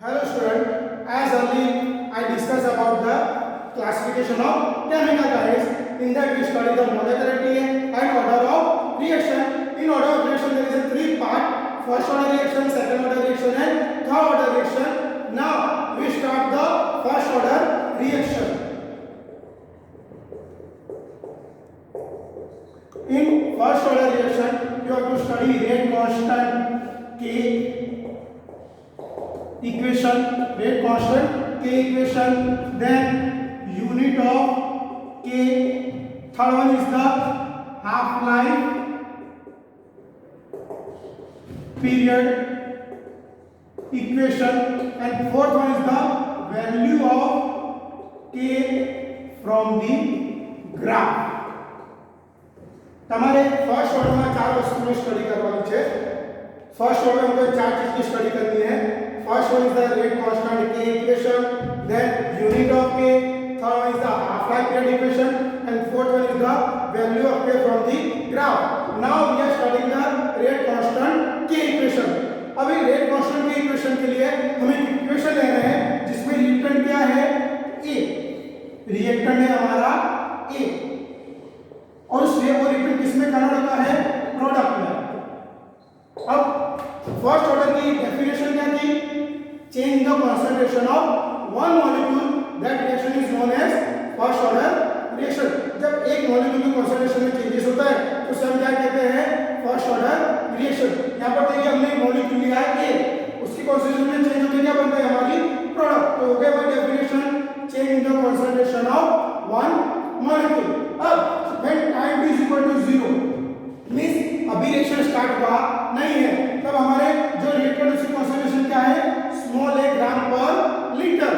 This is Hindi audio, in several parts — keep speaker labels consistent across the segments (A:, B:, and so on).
A: Hello student, as early I discussed about the classification of chemical dyes. In that we study the molecularity and order of reaction. In order of reaction there is a three part: first order reaction, second order reaction and third order reaction. Now we start the first order reaction. In first order reaction you have to study rate constant K equation, rate constant K equation, then unit of K, third one is the half life period equation, and fourth one is the value of K from the graph. તમારે ફર્સ્ટ ઓર્ડરમાં ચાર વસ્તુની સ્ટડી કરવાની છે. ફર્સ્ટ ઓર્ડર में हमको चार चीज की स्टडी करनी है. First one is the rate constant K equation, then unit of K, third one is the half life period equation, and fourth one is the value of K from the graph. Now we are studying the rate constant K equation. अभी rate constant K equation के लिए हमें इक्वेशन लेना है जिसमें रिएक्टेंट क्या है A. रिएक्टेंट है हमारा A और उस रिएक्टेंट किसमें कन्वर्ट होता है प्रोडक्ट में. अब फर्स्ट ऑर्डर की डेफिनेशन क्या थी? Change the concentration of one molecule, that reaction is known as first order reaction. जब एक मॉलिक्यूल की कंसंट्रेशन में चेंजेस होता है तो उसे हम क्या कहते हैं? First order reaction. यहां पर देखिए हमने मॉलिक्यूल लिया है A, उसकी कंसंट्रेशन में चेंज होकर क्या बनता है? हमारी प्रोडक्ट. तो हो गया हमारी definition, change the concentration of one molecule. अब when time is equal to 0 means अभी रिएक्शन स्टार्ट हुआ नहीं है, तब हमारे जो रिएक्टेंट उसकी कंसंट्रेशन क्या है? Small a gram per litre.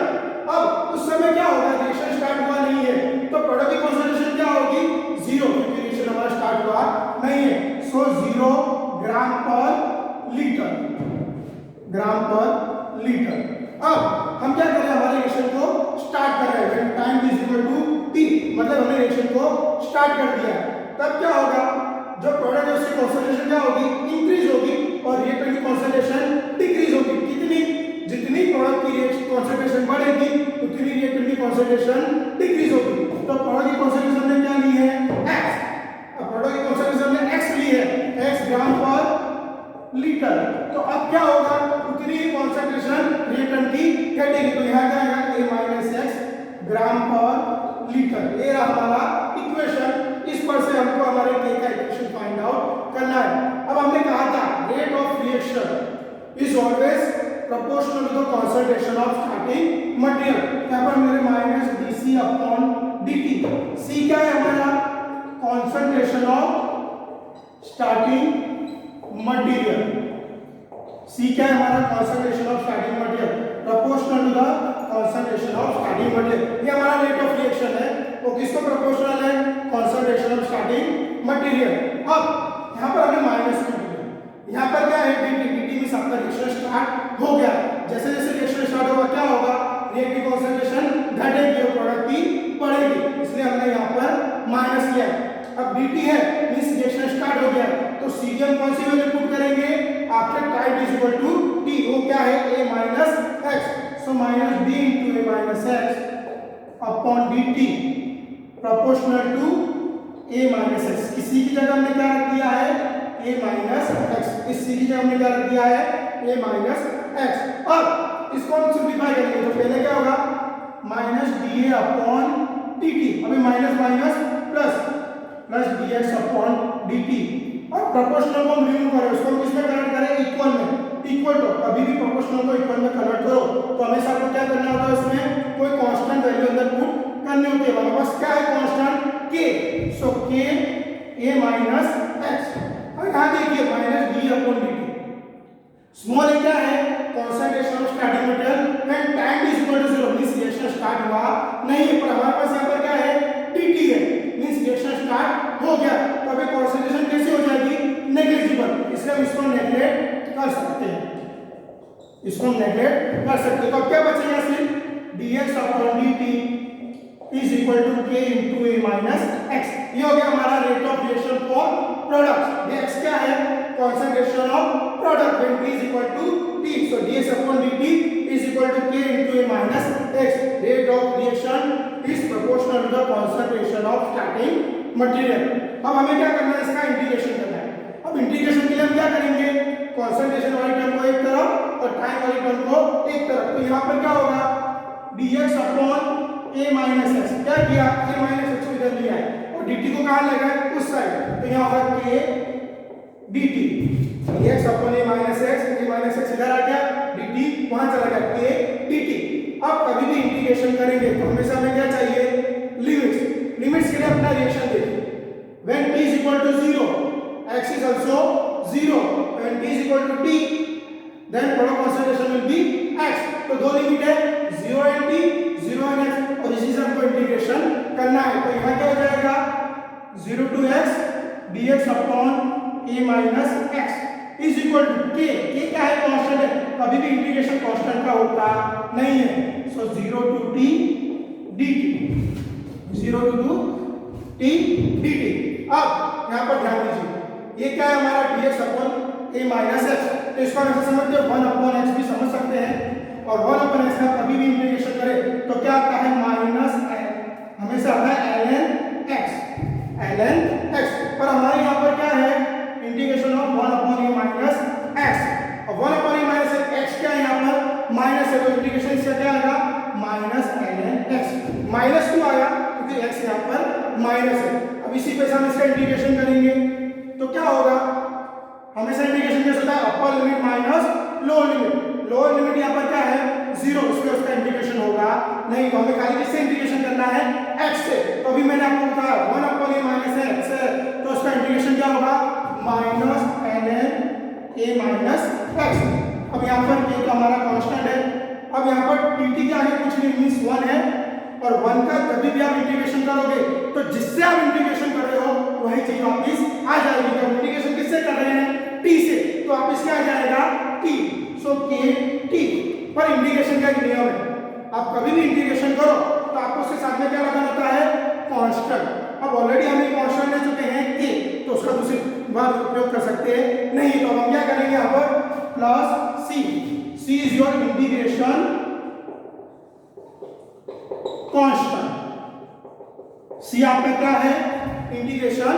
A: अब उस समय क्या होगा? रिएक्शन स्टार्ट हुआ नहीं है तो प्रोडक्ट की कंसंट्रेशन क्या होगी? 0, क्योंकि रिएक्शन हमारा स्टार्ट हुआ नहीं है. सो 0 ग्राम पर लीटर, ग्राम पर लीटर. अब हम क्या कर रहे हैं? हमारे रिएक्शन को स्टार्ट कर रहे हैं. Time is equal to t, मतलब हमने रिएक्शन को स्टार्ट कर दिया. तब क्या होगा? जो प्रोडक्ट है उसकी कंसंट्रेशन क्या होगी? इंक्रीज होगी और रिएक्टेंट की कंसंट्रेशन डिक्रीज होगी. कितनी? जितनी प्रोडक्ट की कंसंट्रेशन बढ़ेगी उतनी रिएक्टेंट की कंसंट्रेशन डिक्रीज होगी. तो प्रोडक्ट की कंसंट्रेशन ने क्या ली है? x. अब प्रोडक्ट की कंसंट्रेशन ने x ली है, x ग्राम पर लीटर. तो अब क्या होगा? उतनी कंसंट्रेशन रिएक्टेंट की घटेगी. तो यहां क्या आएगा? a - x gram per litre. ये रहा हमारा इक्वेशन. इस पर से हमको हमारे K का इक्वेशन फाइंड आउट करना है. अब हमने कहा था rate of reaction is always proportional to the concentration of starting material. यहां पर मेरे -dc/dt. C क्या है हमारा? Concentration of starting material. C क्या है हमारा? Concentration of starting material proportional to the concentration of starting material. ये हमारा रेट ऑफ रिएक्शन है. वो किसको प्रोपोर्शनल है? Concentration of starting material. अब यहां पर हमने माइनस कर दिया. यहां पर क्या है? dt मींस आपका रिएक्शन स्टार्ट हो गया. जैसे जैसे रिएक्शन स्टार्ट होगा क्या होगा? रिएक्टिव कंसंट्रेशन घटेगी और प्रोडक्ट की बढ़ेगी, इसलिए हमने यहां पर माइनस किया. अब dt है मींस रिएक्शन स्टार्ट हो गया. तो c की हम कौन सी वैल्यू पुट करेंगे? After time is equal to t. वो क्या है? a - x. So -d * a - x upon dt proportional to a - x. किसी की जगह हमने क्या रख दिया है? a - x. इस c की जगह हमने क्या रख दिया है? a - x. अब इसको हम सिंपलीफाई करेंगे तो पहले क्या होगा? -dA upon dt. अभी minus minus plus dx upon dt. और प्रोपोर्शनल को हम रिमूव करें, उसको किसमें कन्वर्ट करें? इक्वल में. इक्वल टू कभी भी प्रोपोर्शनल को इक्वल में कन्वर्ट करो तो हमेशा आपको क्या करना होता है? उसमें कोई कांस्टेंट वैल्यू अंदर पुट करनी होती है. हमारे पास क्या है? Constant k. So k a - x. और यहां देखिए -d upon dt. Small a क्या है? Concentration of starting material when time is equal to 0 means reaction start हुआ नहीं है, पर हमारे पास यहां पर क्या है? dt है मींस रिएक्शन स्टार्ट हो गया. तो अभी कंसंट्रेशन कैसे हो जाएगी? नेग्लिजिबल. इसलिए हम इसको नेग्लेक्ट कर सकते हैं. इसको हम नेग्लेक्ट कर सकते हैं. तो अब क्या बचेगा? सिर्फ dx upon dt is equal to k into a minus x. ये हो गया हमारा rate of reaction for products. x क्या है? concentration of product when T is equal to T. So dx upon dt is equal minus x. Rate of reaction is proportional to the concentration of starting material. अब हमें क्या करना है, इसका इंटीग्रेशन करना है। अब इंटीग्रेशन के लिए हम क्या करेंगे, कंसंट्रेशन वाली टर्म को एक तरफ और टाइम वाली टर्म को एक तरफ। तो यहाँ पर क्या होगा, dx upon a minus x। क्या किया, a माइनस x को इधर लिया है और dt को कहाँ लगाए, उस साइड। तो यहाँ होगा k dt, dx upon a minus x इधर आ गया, dt वहां चला गया, k dt। अब कभी भी इंटीग्रेशन करेंगे तो हमेशा हमें क्या चाहिए, लिमिट्स के लिए अपना रिएक्शन देखिए। when t is equal to 0 x is also 0, when t is equal to t then product concentration will be x। तो दो लिमिट है, 0 and t, 0 and x, और इसी से हमको इंटीग्रेशन करना है। तो यहाँ क्या हो जाएगा, 0 to x dx upon a minus x is equal to k। क्या है, कांस्टेंट है, कभी भी इंटीग्रेशन कांस्टेंट का होता नहीं है। सो 0 to t dt, 0 to t dt। अब यहाँ पर ध्यान दीजिए, ये क्या है हमारा dx upon a minus x। तो इसको हम ऐसे समझते हैं 1 अपॉन x भी समझ सकते हैं, और 1 अपॉन x का कभी भी इंटीग्रेशन करें तो क्या आता है, माइनस हमेशा आता है ln x। पर हमारे यहाँ पर क्या है, integration of 1 upon a minus x। और 1 अपॉन a माइनस x क्या है, यहाँ पर माइनस है, तो इंटीग्रेशन इसका क्या आएगा, माइनस ln x। माइनस क्यों आया, क्योंकि x यहाँ पर माइनस है। अब इसी पे हम इसका इंटीग्रेशन करेंगे तो क्या होगा, हमेशा इंटीग्रेशन कैसे होता है, upper limit minus lower limit. Lower limit यहाँ पर क्या है, 0, इसमें उसका इंटीग्रेशन होगा नहीं। तो हमें खाली किससे इंटीग्रेशन करना है, x से। तो अभी मैंने आपको बताया 1 अपॉन a माइनस x है, तो उसका इंटीग्रेशन क्या होगा, minus ln a minus x। अब यहाँ पर k का हमारा कांस्टेंट है। अब यहाँ पर dt के आगे कुछ नहीं, मींस 1 है, और 1 का जब भी आप इंटीग्रेशन करोगे तो जिससे आप इंटीग्रेशन कर रहे हो वही चीज वापस आ जाएगी। तो इंटीग्रेशन किससे कर रहे हैं, t से, तो वापस क्या आ जाएगा, t। सो k t। पर इंटीग्रेशन का एक नियम है, आप कभी भी इंटीग्रेशन करो तो आपको उसके साथ में क्या लगाना होता है, कांस्टेंट। अब ऑलरेडी हम एक कांस्टेंट ले चुके हैं k, तो उसका दूसरी बार उपयोग कर सकते हैं नहीं। तो हम क्या करेंगे, यहाँ पर plus c is your integration constant. c आपका क्या है, इंटीग्रेशन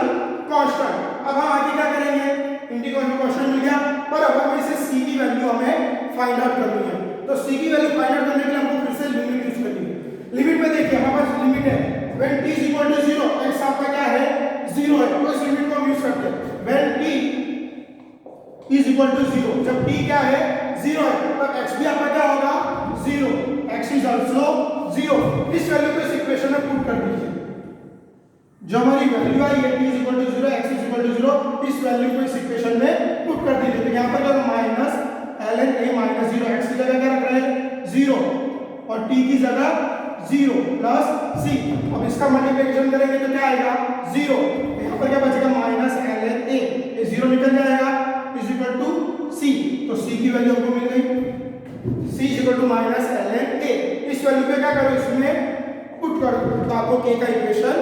A: कांस्टेंट। अब हम आगे क्या करेंगे, इंटीग्रेशन कांस्टेंट मिल गया, पर अब हमें इसे c की वैल्यू हमें फाइंड आउट करनी है। तो c की वैल्यू फाइंड आउट करने के लिए हमको फिर से लिमिट यूज करनी है। लिमिट में देखिए हमारे पास लिमिट है, when t is equal to 0 x आपका क्या है, 0 है, तो इस लिमिट को हम यूज करते हैं। when t is equal to 0, जब t क्या है, 0 है, तब x भी आपका क्या होगा, 0, x is also 0। इस वैल्यू को इस इक्वेशन में पुट कर दीजिए। जो हमारी वैल्यू आई है t is equal to 0, x is equal to 0, इस वैल्यू को इस इक्वेशन में पुट कर दीजिए। तो यहाँ पर क्या minus ln a minus 0, x की जगह क्या रख रहे हैं, 0, और t की जगह 0 प्लस c। अब इसका मल्टीप्लिकेशन करेंगे तो क्या आएगा, 0। यहाँ पर क्या बचेगा, माइनस ln a, ये 0 निकल जाएगा, इज इक्वल टू c। तो c की वैल्यू हमको मिल गई, c is equal to minus ln a। इस वैल्यू पे क्या करो, इसमें पुट करो, तो आपको k का इक्वेशन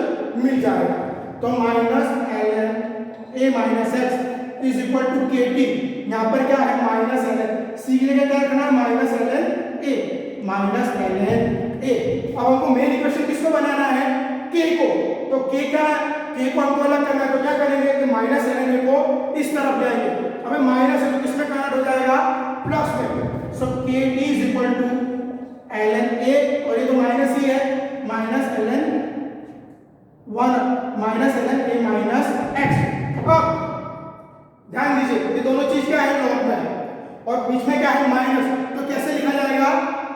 A: मिल जाएगा। तो minus ln a minus x is equal to kt। यहाँ पर क्या है, माइनस ln, c की जगह क्या रखना है, minus ln a, minus ln a। अब हमको मेन इक्वेशन किसको बनाना है, k को। तो k का, k को हमको अलग करना है, तो क्या करेंगे कि माइनस ln a को इस तरफ जाएंगे। हमें माइनस है तो किसमें कन्वर्ट हो जाएगा, प्लस में। So kt is equal to ln a, और ये तो माइनस ही है, minus ln 1 minus ln a minus x। अब ध्यान दीजिए, ये दोनों चीज क्या है, लॉग में है, और बीच में क्या है, माइनस। तो कैसे लिखा जाएगा,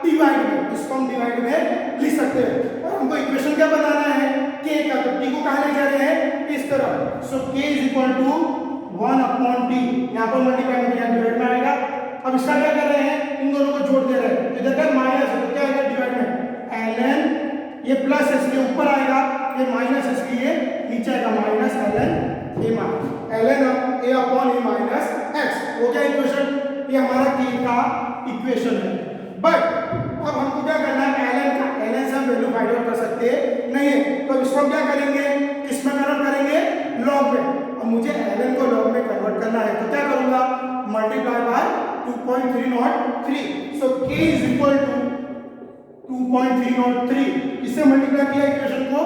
A: डिवाइड में। इसको हम डिवाइड में लिख सकते हैं। और हमको इक्वेशन क्या बनाना है, k का, तो t को कहां ले जा रहे हैं, इस तरफ। So k is equal to 1 upon t, यहाँ पर मल्टीप्लाई में यहाँ डिवाइड में आएगा। अब इसका क्या कर रहे हैं, इन दोनों को जोड़ दे रहे हैं, इधर क्या माइनस है, तो क्या आएगा डिवाइड में, ln, ये प्लस है इसलिए ऊपर आएगा, ये माइनस है इसलिए नीचे आएगा, minus ln a upon a minus x। वो क्या इक्वेशन, ये हमारा k का इक्वेशन है। बट अब हमको क्या करना है, ln का, ln से हम वैल्यू फाइंड आउट कर सकते नहीं है, तो इसको हम क्या करेंगे, किसमें कन्वर्ट करेंगे, लॉग में। अब मुझे ln को लॉग में कन्वर्ट करना है, तो क्या करूंगा, multiply by 2.303। So k is equal to 2.303 इससे मल्टीप्लाई किया इक्वेशन को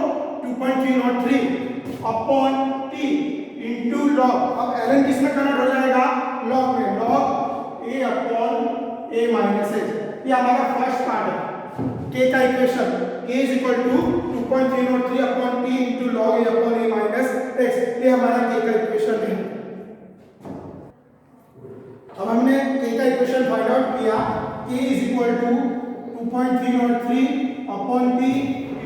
A: 2.303 अपॉन टी इंटू लॉग। अब ln किस में कन्वर्ट हो जाएगा? लॉग में, log a upon a minus h। ये हमारा फर्स्ट पार्ट है k का equation, k is equal to 2.303 upon t into log a upon a minus x। ये हमारा k का इक्वेशन है। अब हमने k का इक्वेशन फाइंड आउट किया, k is equal to 2.303 upon t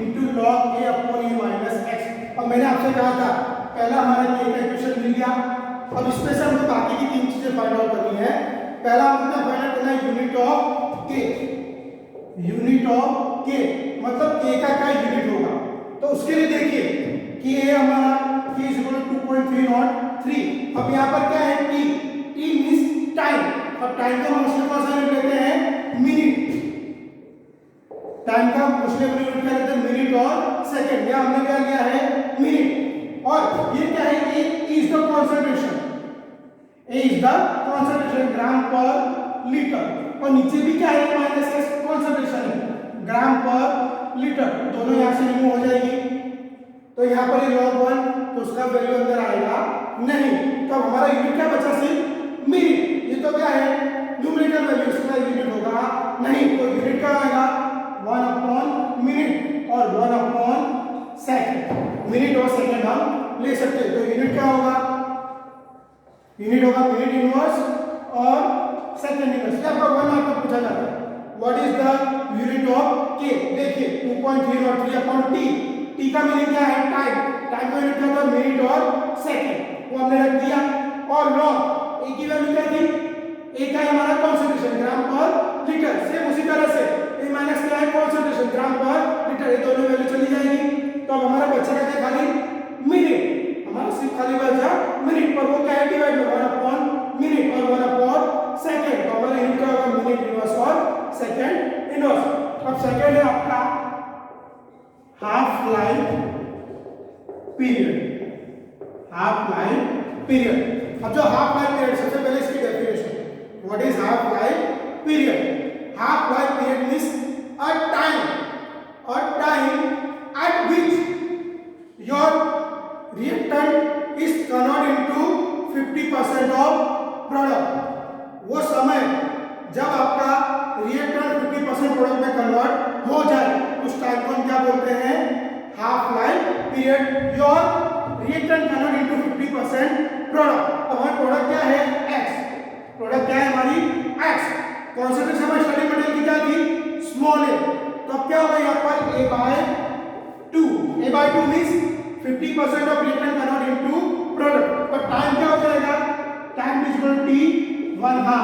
A: into log a upon a minus x। अब मैंने आपसे कहा था पहला हमारा k का इक्वेशन मिल गया। अब इसमें से हमको बाकी की तीन चीजें फाइंड आउट करनी है। पहला हमको फाइंड आउट करना है unit of k। Unit of k मतलब k का क्या यूनिट होगा? तो उसके लिए देखिए कि ये हमारा k इज इक्वल टू 2.303। अब यहाँ पर क्या है? t means time. अब टाइम का मोस्टली कौन सा यूनिट लेते हैं? मिनट। टाइम का मोस्टली यूनिट क्या लेते हैं? मिनट और सेकंड। या हमने क्या लिया है? मिनट। और ये क्या है? a is the concentration, a is the concentration gram per litre. और नीचे भी क्या है? माइनस x कंसंट्रेशन है ग्राम पर लीटर। दोनों यहां से रिमूव हो जाएगी तो यहां पर ये log 1 तो उसका वैल्यू अंदर आएगा नहीं। तो हमारा यूनिट क्या बचा? सिर्फ मिनट। ये तो क्या है? न्यूमेरिकल वैल्यू, इसका यूनिट होगा नहीं। तो यूनिट क्या आएगा? 1 अपॉन मिनट और 1 अपॉन सेकंड। मिनट और सेकंड हम ले सकते हैं। तो यूनिट क्या होगा? यूनिट होगा मिनट इनवर्स और सेकंड इनवर्स। क्या आपका 1 मार्क पूछा जाता है? What is the unit of k? देखिए 2.303 अपॉन t। t का मीनिंग क्या है? टाइम। टाइम का यूनिट क्या होता है? मिनट और सेकंड। वो हमने रख दिया। और लॉग a की वैल्यू क्या थी? a का हमारा concentration gram per litre. Same उसी तरह से a माइनस क्या है? Concentration gram per litre. ये दोनों वैल्यू चली जाएगी। तो अब हमारा बचेगा क्या? खाली मिनट। हमारा सिर्फ खाली बचा मिनट। पर वो क्या है? डिवाइड में 1 अपॉन मिनट और 1 अपॉन सेकंड। तो हमारा यूनिट क्या होगा? मिनट इनवर्स और सेकंड इनवर्स। अब सेकंड है आपका half life period. Half life period. अब जो हाफ लाइफ पीरियड, सबसे पहले इसकी definition, what is half life period? Half life period means a time at which your reactant is converted into 50% of product। वो समय जब आपका रिएक्टेंट 50% प्रोडक्ट में कन्वर्ट हो जाए उस टाइम को हम क्या बोलते हैं? Half life period. Your reactant convert into 50% product. अब हमारा प्रोडक्ट क्या है? x। प्रोडक्ट क्या है हमारी? x। कंसंट्रेशन हमारी स्टार्टिंग मटेरियल की क्या थी? Small a। तो अब क्या होगा यहाँ पर? a/2 means 50% of reactant convert into product. और टाइम क्या हो जाएगा? Time is equal to t1/2।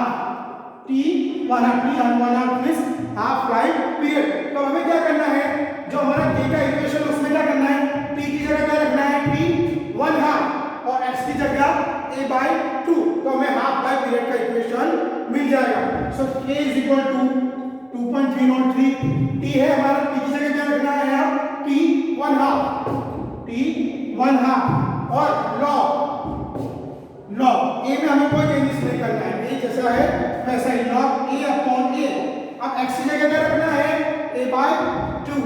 A: t1/2 means half life period. तो हमें क्या करना है? जो हमारा k का इक्वेशन उसमें क्या करना है? t की जगह क्या रखना है? t1/2 और x की जगह a/2। तो हमें हाफ लाइफ पीरियड का इक्वेशन मिल जाएगा। So k is equal to 2.303 t है हमारा। t की जगह क्या रखना है? यहाँ t1/2 और लॉग a में हमें कोई चेंजेस नहीं करना है। a जैसा है वैसा ही लॉग a अपॉन a। अब x की जगह क्या रखना है? a/2।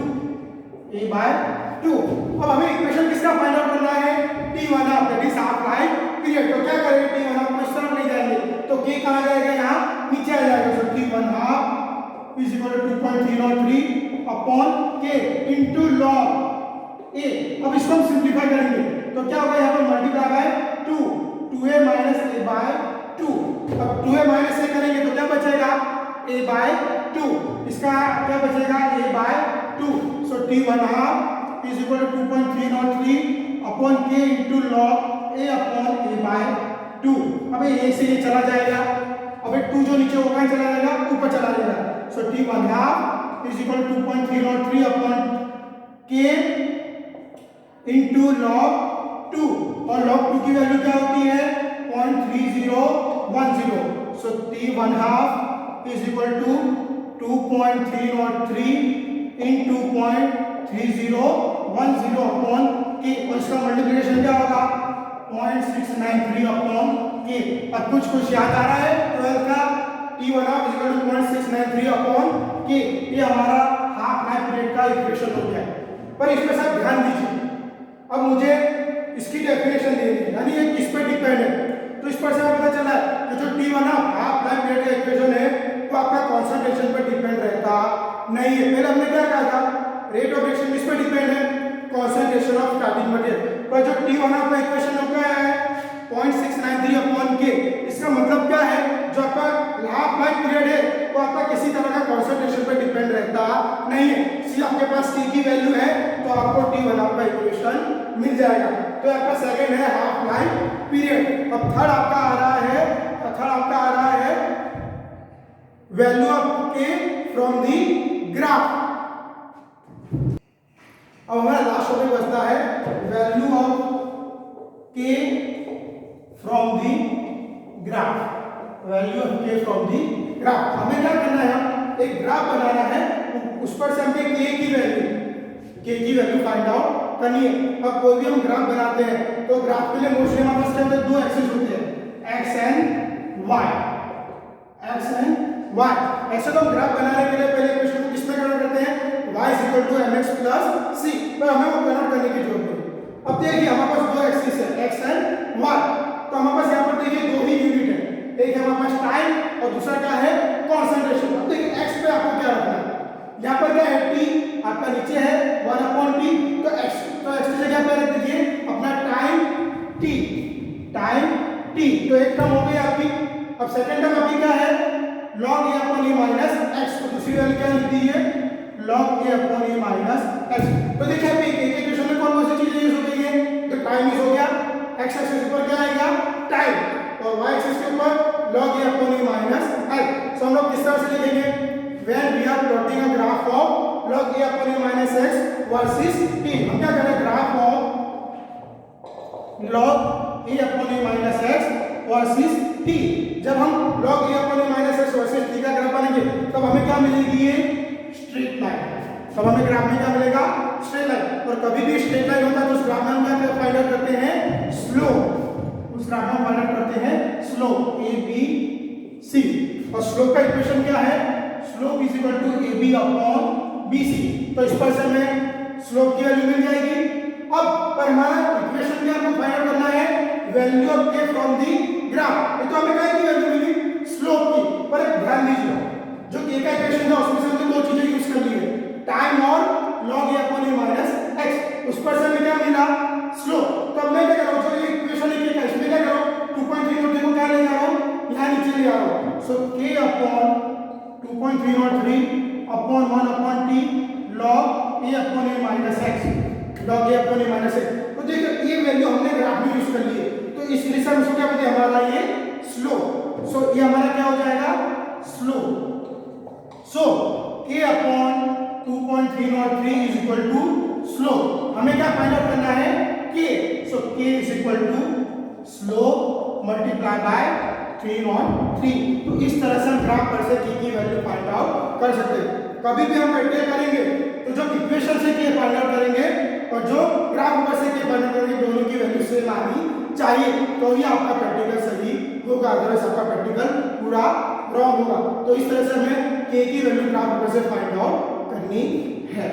A: अब हमें इक्वेशन किसका फाइंड आउट करना है? t1/2 that is half life period. तो क्या करेंगे? t1/2 को इस तरफ ले जाएंगे तो k कहां जाएगा? यहाँ नीचे आ जाएगा। So t1/2 is equal to 2.303 upon k into log a। अब इसको हम सिंपलीफाई करेंगे तो क्या होगा? यहाँ पर multiply by 2a minus a/2। अब 2a माइनस a करेंगे तो क्या बचेगा? a/2। इसका क्या बचेगा? a/2। So t1/2 is equal to 2.303 upon k into log a upon a/2। अब a से ये चला जाएगा। अब 2 जो नीचे होगा चला जाएगा, ऊपर चला जाएगा। So t1/2 is equal to 2.303 upon k into log 2। और log 2 की वैल्यू क्या होती है? 0.3010। So t1/2 is equal to 2.303 into 0.3010 upon k। और इसका मल्टीप्लिकेशन क्या होगा? 0.693 अपॉन k। अब कुछ याद आ रहा है 12 का? t1/2 is equal to 0.693 upon k। ये हमारा हाफ लाइफ का इक्वेशन हो गया। पर इसमें सब ध्यान दीजिए, अब मुझे इसकी डेफिनेशन देनी है, यानी ये किस पर डिपेंड है। तो इस पर से हमें पता चला कि जो T1 हाफ लाइफ पीरियड का इक्वेशन है वो आपका कॉन्सेंट्रेशन पर डिपेंड रहता नहीं है। पहले हमने क्या कहा था, रेट ऑफ रिएक्शन किस पर डिपेंड है, कॉन्सेंट्रेशन ऑफ स्टार्टिंग मटेरियल। पर जो T1 का इक्वेशन हो गया है 0.693 अपॉन के, इसका मतलब क्या है, जो आपका हाफ लाइफ पीरियड है वो आपका किसी तरह का कॉन्सेंट्रेशन पर डिपेंड रहता नहीं है। सी आपके पास K की वैल्यू है तो आपको T1 का इक्वेशन मिल जाएगा। तो आपका सेकंड है हाफ लाइफ पीरियड। अब थर्ड आपका आ रहा है value of K from the graph. अब हमारा लास्ट टॉपिक बचता है value of K from the graph. Value of K from the graph, हमें क्या करना है, एक ग्राफ बनाना है, उस पर से हमें K की वैल्यू फाइंड आउट करनी है। अब कोई भी हम ग्राफ बनाते हैं तो ग्राफ के लिए मोस्टली हमारे पास क्या होता है, दो एक्सिस होते हैं, x एंड y। ऐसे तो हम ग्राफ बनाने के लिए पहले इक्वेशन को किस में कन्वर्ट करते हैं, y = mx + c, पर हमें वो कन्वर्ट करने की जरूरत है। अब देखिए हमारे पास दो एक्सिस है x एंड y, तो हमारे पास यहाँ पर देखिए दो ही यूनिट है, एक है हमारे पास टाइम और दूसरा क्या है, कॉन्सेंट्रेशन। अब देखिए x पे आपको क्या रखना है, यहाँ पर क्या है t, आपका नीचे है 1/t, तो x की जगह पे रख दीजिए अपना टाइम t, तो एक टर्म हो गई आपकी। अब सेकंड टर्म आपकी क्या है, log a/a - x, तो दूसरी वैल्यू क्या लिख दीजिए, log a/a - x। तो देखिए आपके एक इक्वेशन में कौन सी चीजें यूज हो गई है, तो टाइम यूज हो गया, x एक्सिस के ऊपर क्या आएगा, टाइम, और y एक्सिस के ऊपर log a/a - x। सो हम लोग किस तरह से लिखेंगे, when we are plotting a graph of log a/a - x versus t, हम क्या करें, graph of log a/a - x versus t। जब हम log a/a - x versus t का ग्राफ बनेंगे तब हमें क्या मिलेगी, ये स्ट्रेट लाइन। तब हमें ग्राफ में क्या मिलेगा, स्ट्रेट लाइन। और कभी भी स्ट्रेट लाइन होता है तो उस ग्राफ में हम क्या फाइंड आउट करते हैं, स्लोप। उस ग्राफ में हम फाइंड आउट करते हैं स्लोप, a b c। और स्लोप का इक्वेशन क्या है, स्लोप = ab/bc। तो इस पर से हमें स्लोप की वैल्यू मिल जाएगी। अब पर हमारा इक्वेशन में आपको फाइंड आउट करना है value of K from the graph. ये तो हमें क्या की वैल्यू मिली, स्लोप की। पर एक ध्यान दीजिए, जो K का इक्वेशन था उसमें से हमने दो चीजें यूज कर ली है, टाइम और log a/a - x। उस पर से हमें क्या मिला, स्लोप। तो अब मैं क्या कर रहा हूं, जो ये इक्वेशन है K का, इसमें क्या कर रहा हूं, 2.3 को क्या ले जा रहा हूं, यहां नीचे ले आ रहा हूं। सो K upon 2.303 upon 1/t log a/a - x, log a/a - x। तो देखिए ये वैल्यु हमने ग्राफ में यूज कर ली है, तो इस लिए हम इसको क्या बोलते हैं, हमारा ये स्लोप। सो ये हमारा क्या हो जाएगा, स्लोप। सो K अपॉन 2.303 = स्लोप। हमें क्या फाइंड आउट करना है, K। So K = slope multiply by 303। तो इस तरह से हम ग्राफ पर से K की वैल्यू फाइंड आउट कर सकते हैं। कभी भी हम प्रैक्टिकल करेंगे तो जो इक्वेशन से K फाइंड आउट करेंगे और जो ग्राफ पर से K फाइंड आउट करेंगे, दोनों की वैल्यू सेम आनी चाहिए, तो ही आपका प्रैक्टिकल सही होगा, अदरवाइज आपका प्रैक्टिकल पूरा रॉन्ग होगा। तो इस तरह से हमें K की वैल्यू ग्राफ पर से फाइंड आउट करनी है।